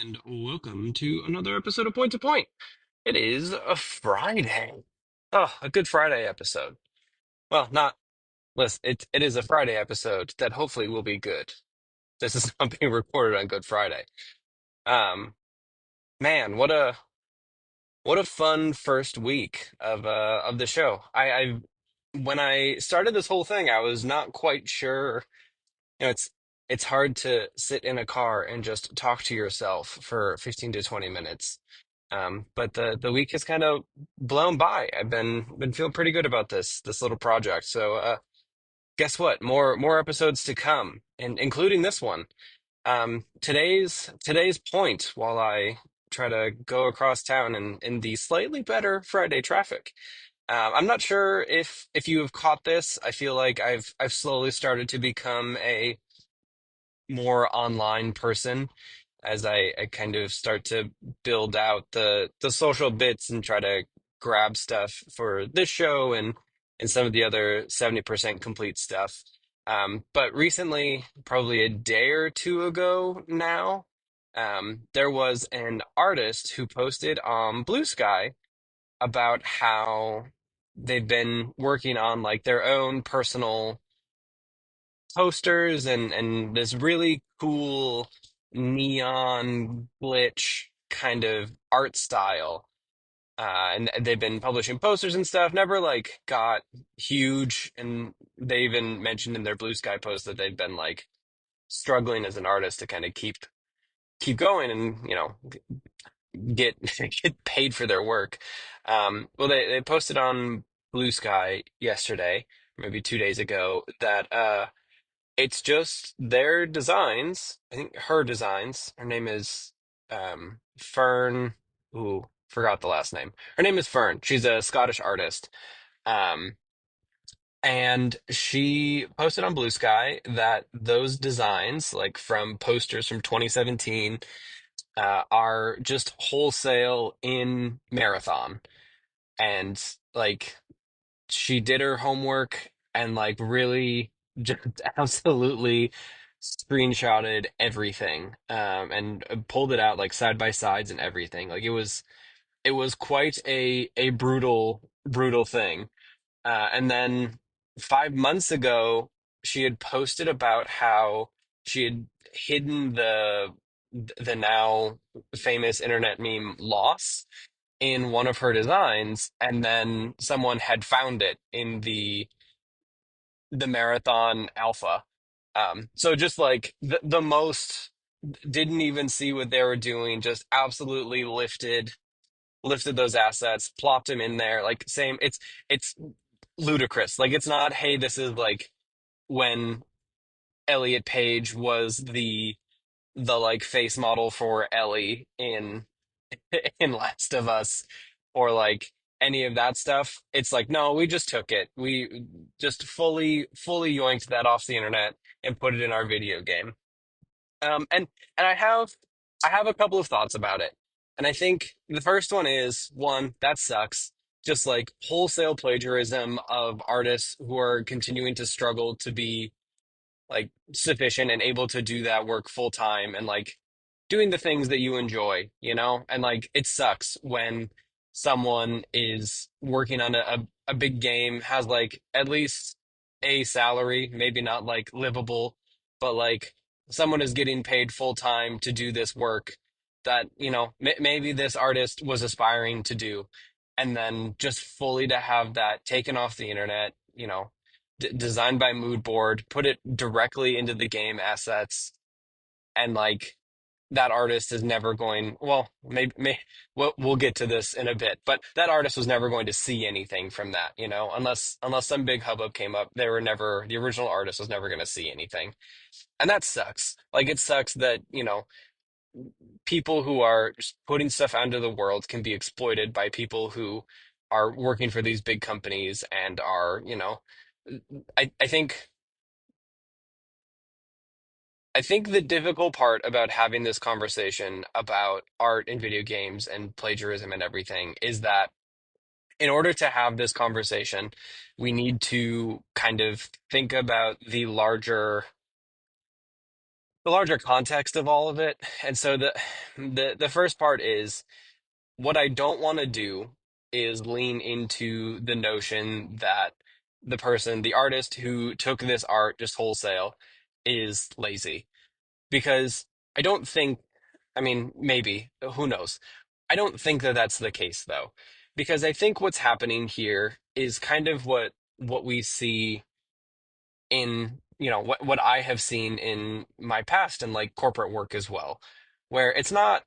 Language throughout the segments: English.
and welcome to another episode of Point to Point. It is a Friday. Oh, a Good Friday episode. Well, not, listen, it is a Friday episode that hopefully will be good. This is not being recorded on Good Friday. Um, man, what a fun first week of the show. I when I started this whole thing, I was not quite sure. It's hard to sit in a car and just talk to yourself for 15 to 20 minutes. But the week has kind of blown by. I've been feeling pretty good about this little project. So guess what? More episodes to come, and including this one. Today's point, while I try to go across town in the slightly better Friday traffic. I'm not sure if you have caught this. I feel like I've slowly started to become a more online person as I kind of start to build out the social bits and try to grab stuff for this show and some of the other 70% complete stuff. But recently, probably a day or two ago now, there was an artist who posted on Blue Sky about how they've been working on like their own personal posters and this really cool neon glitch kind of art style. And they've been publishing posters and stuff, never like got huge. And they even mentioned in their Blue Sky post that they've been like struggling as an artist to kind of keep going and get get paid for their work. Well, they posted on Blue Sky yesterday, maybe 2 days ago, that it's just their designs. I think her designs. Her name is Fern. Ooh, forgot the last name. Her name is Fern. She's a Scottish artist. Um, and she posted on Blue Sky that those designs, like from posters from 2017, are just wholesale in Marathon. And like she did her homework and like really just absolutely screenshotted everything and pulled it out like side by sides and everything. Like it was quite a brutal thing. And then 5 months ago, she had posted about how she had hidden the now famous internet meme loss in one of her designs, and then someone had found it in the marathon alpha. So just like the most didn't even see what they were doing, just absolutely lifted those assets, plopped them in there. Like same, it's ludicrous. Like it's not, hey, this is like when Elliot Page was the like face model for Ellie in Last of Us or like any of that stuff. It's like, no, we just took it. We just fully yoinked that off the internet and put it in our video game. And I have a couple of thoughts about it. And I think the first one is one, that sucks. Just like wholesale plagiarism of artists who are continuing to struggle to be like sufficient and able to do that work full time and like doing the things that you enjoy, you know? And like it sucks when someone is working on a big game, has like at least a salary, maybe not like livable, but like someone is getting paid full time to do this work that, maybe this artist was aspiring to do. And then just fully to have that taken off the internet, designed by mood board, put it directly into the game assets, and like that artist is never going. Well, maybe we'll get to this in a bit, but that artist was never going to see anything from that, unless some big hubbub came up. They were never The original artist was never going to see anything, and that sucks. Like it sucks that people who are just putting stuff out into the world can be exploited by people who are working for these big companies and are, I think the difficult part about having this conversation about art and video games and plagiarism and everything is that in order to have this conversation, we need to kind of think about the larger the larger context of all of it. And so the first part is what I don't want to do is lean into the notion that the person, the artist who took this art just wholesale is lazy. Because I don't think, I mean, maybe, who knows? I don't think that that's the case though. Because I think what's happening here is kind of what we see in, what I have seen in my past and like corporate work as well, where it's not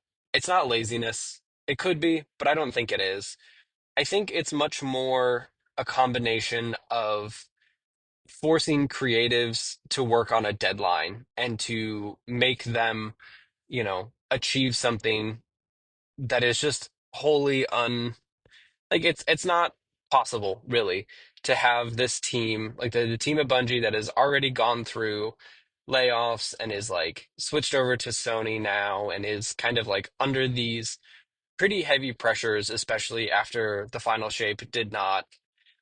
laziness. It could be, but I don't think it is. I think it's much more a combination of forcing creatives to work on a deadline and to make them, achieve something that is just wholly like it's not possible really to have this team like the team at Bungie that has already gone through layoffs and is like switched over to Sony now and is kind of like under these pretty heavy pressures, especially after the final shape did not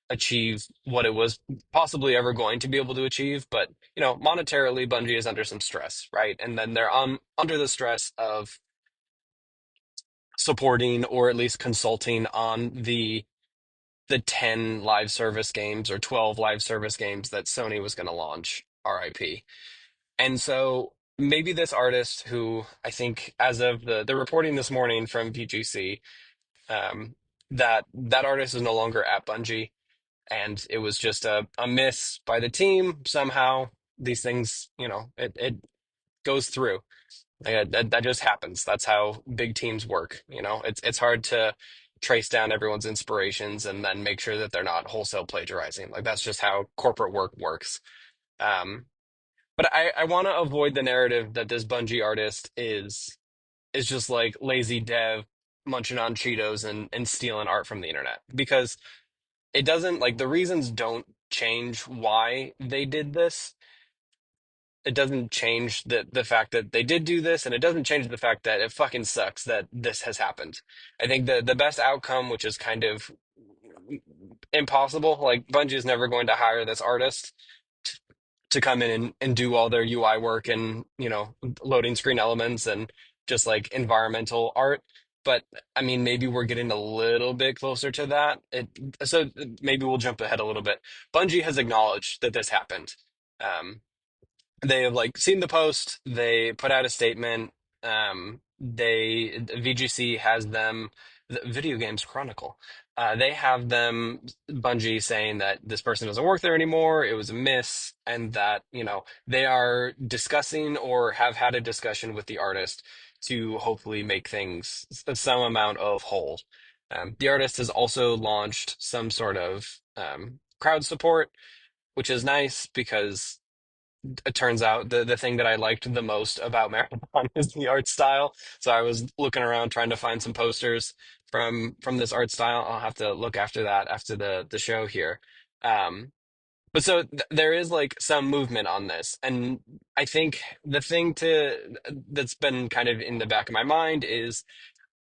achieve what it was possibly ever going to be able to achieve. But monetarily, Bungie is under some stress, right? And then they're on under the stress of supporting or at least consulting on the 10 live service games or 12 live service games that Sony was going to launch, RIP. And so maybe this artist who I think as of the reporting this morning from VGC, um, that artist is no longer at Bungie, and it was just a miss by the team. Somehow these things, it goes through. That just happens. That's how big teams work. It's hard to trace down everyone's inspirations and then make sure that they're not wholesale plagiarizing. Like that's just how corporate work works. Um, but I want to avoid the narrative that this Bungie artist is just like lazy dev munching on Cheetos and stealing art from the internet because it doesn't like the reasons don't change why they did this. It doesn't change the fact that they did do this, and it doesn't change the fact that it fucking sucks that this has happened. I think the best outcome, which is kind of impossible, like Bungie is never going to hire this artist to come in and do all their UI work and, loading screen elements and just like environmental art. But I mean, maybe we're getting a little bit closer to that. So maybe we'll jump ahead a little bit. Bungie has acknowledged that this happened. Um, they have like seen the post, they put out a statement. VGC has them, the Video Games Chronicle. They have them, Bungie, saying that this person doesn't work there anymore. It was a miss, and that they are discussing or have had a discussion with the artist to hopefully make things some amount of whole. The artist has also launched some sort of crowd support, which is nice because it turns out the thing that I liked the most about Marathon is the art style. So I was looking around trying to find some posters from this art style. I'll have to look after that after the show here. Um, but so there is like some movement on this, and I think the thing to that's been kind of in the back of my mind is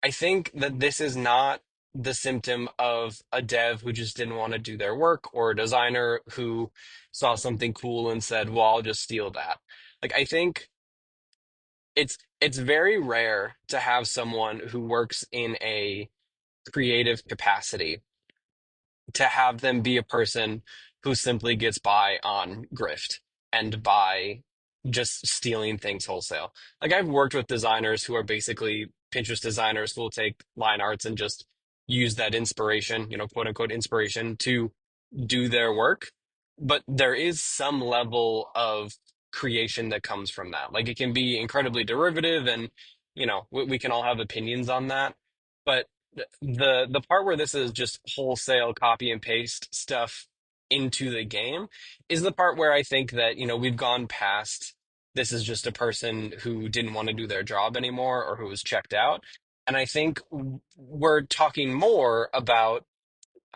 I think that this is not the symptom of a dev who just didn't want to do their work or a designer who saw something cool and said, "Well, I'll just steal that." Like I think it's very rare to have someone who works in a creative capacity to have them be a person who simply gets by on grift and by just stealing things wholesale. Like I've worked with designers who are basically Pinterest designers who will take line arts and just use that inspiration, quote unquote inspiration to do their work. But there is some level of creation that comes from that. Like it can be incredibly derivative and, we can all have opinions on that. But the part where this is just wholesale copy and paste stuff into the game is the part where I think that, we've gone past this is just a person who didn't want to do their job anymore or who was checked out. And I think we're talking more about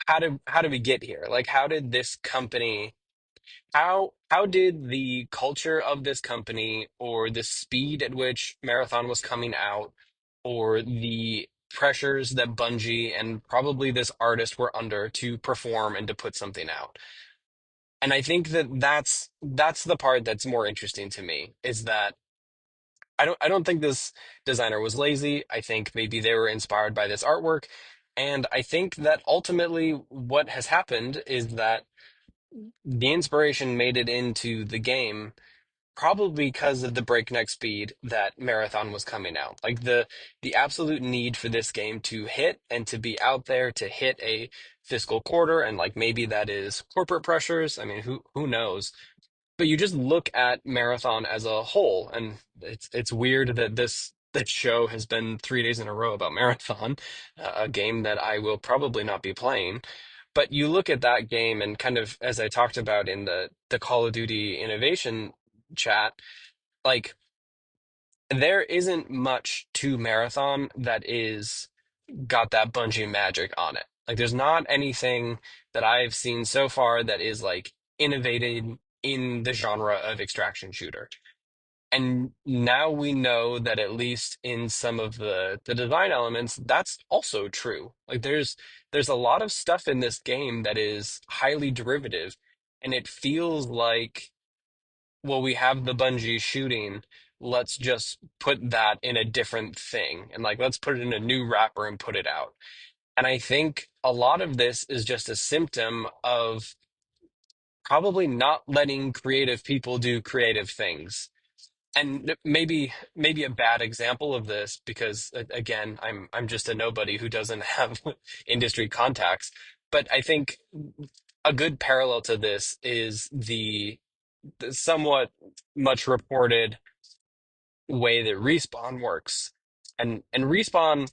how did we get here? Like how did this company how did the culture of this company or the speed at which Marathon was coming out or the pressures that Bungie and probably this artist were under to perform and to put something out? And I think that that's the part that's more interesting to me is that I don't think this designer was lazy. I think maybe they were inspired by this artwork. And I think that ultimately what has happened is that the inspiration made it into the game probably because of the breakneck speed that Marathon was coming out. Like the absolute need for this game to hit and to be out there to hit a fiscal quarter, and like maybe that is corporate pressures. I mean, who knows? But you just look at Marathon as a whole, and it's weird that this show has been 3 days in a row about Marathon, a game that I will probably not be playing. But you look at that game, and kind of as I talked about in the Call of Duty innovation chat, like there isn't much to Marathon that is got that Bungie magic on it. Like there's not anything that I've seen so far that is like innovated in the genre of extraction shooter. And now we know that at least in some of the design elements, that's also true. Like there's a lot of stuff in this game that is highly derivative, and it feels like, well, we have the Bungie shooting. Let's just put that in a different thing, and like let's put it in a new wrapper and put it out. And I think a lot of this is just a symptom of probably not letting creative people do creative things. And maybe a bad example of this, because again, I'm just a nobody who doesn't have industry contacts. But I think a good parallel to this is the somewhat much reported way that Respawn works. And Respawn,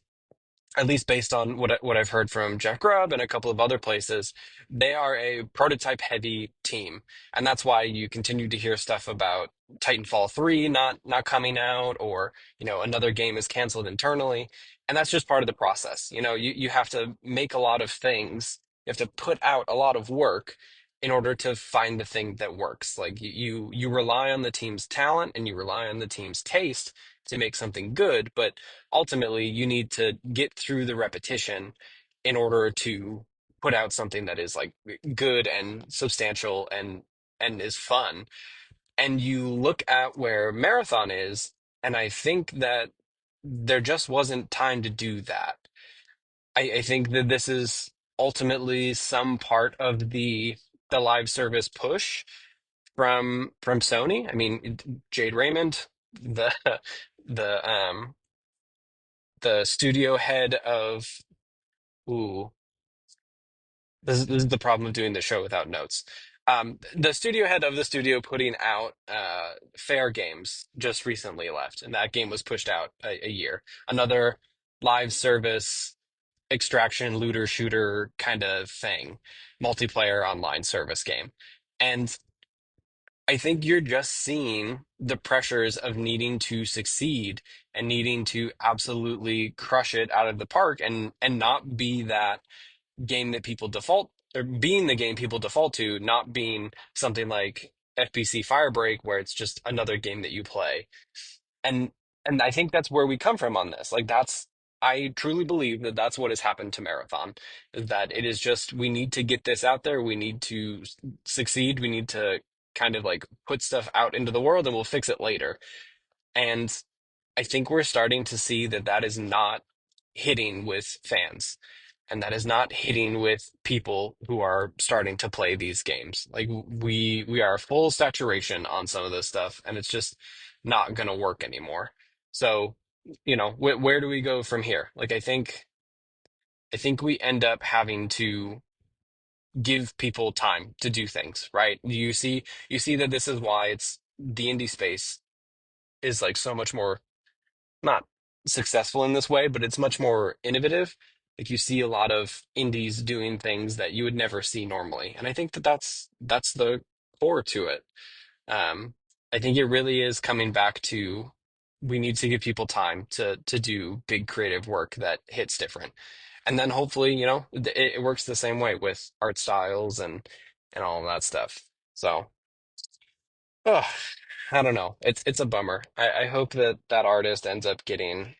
at least based on what I've heard from Jeff Grubb and a couple of other places, they are a prototype heavy team, and that's why you continue to hear stuff about Titanfall 3 not coming out, or another game is canceled internally, and that's just part of the process. You have to make a lot of things, you have to put out a lot of work in order to find the thing that works. Like you rely on the team's talent and you rely on the team's taste to make something good, but ultimately you need to get through the repetition in order to put out something that is like good and substantial and is fun. And you look at where Marathon is, and I think that there just wasn't time to do that. I think that this is ultimately some part of the live service push from Sony. I mean, Jade Raymond, the the the studio head of, ooh, this is the problem of doing the show without notes. The studio head of the studio putting out Fair Games just recently left, and that game was pushed out a year. Another live service extraction looter shooter kind of thing, multiplayer online service game. And I think you're just seeing the pressures of needing to succeed and needing to absolutely crush it out of the park, and not be that game that people default, or being the game people default to, not being something like FBC Firebreak where it's just another game that you play. And and I think that's where we come from on this. Like I truly believe that that's what has happened to Marathon, is that it is just we need to get this out there, we need to succeed, we need to kind of like put stuff out into the world and we'll fix it later. And I think we're starting to see that that is not hitting with fans, and that is not hitting with people who are starting to play these games. Like we are full saturation on some of this stuff, and it's just not going to work anymore. So, where do we go from here? Like I think we end up having to give people time to do things, right? You see that this is why it's the indie space is like so much more, not successful in this way, but it's much more innovative. Like you see a lot of indies doing things that you would never see normally, and I think that that's the core to it. I think it really is coming back to we need to give people time to do big creative work that hits different, and then hopefully, it works the same way with art styles and all of that stuff. So. Oh, I don't know. It's a bummer. I hope that that artist ends up getting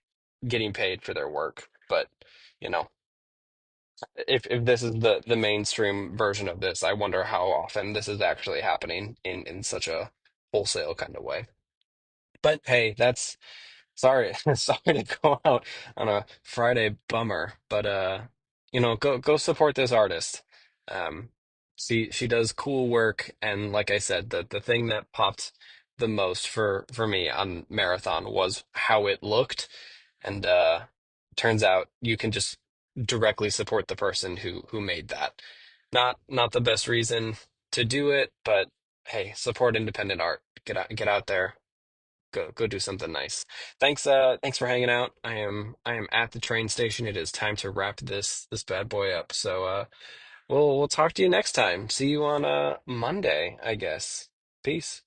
paid for their work. But, you know, if this is the mainstream version of this, I wonder how often this is actually happening in such a wholesale kind of way. But hey, that's sorry, sorry to go out on a Friday bummer, but go support this artist. Um, she does cool work, and like I said, the thing that popped the most for me on Marathon was how it looked, and turns out you can just directly support the person who made that. Not the best reason to do it, but hey, support independent art. Get out there, go do something nice. Thanks for hanging out. I am at the train station. It is time to wrap this bad boy up. So we'll talk to you next time. See you on Monday, I guess. Peace.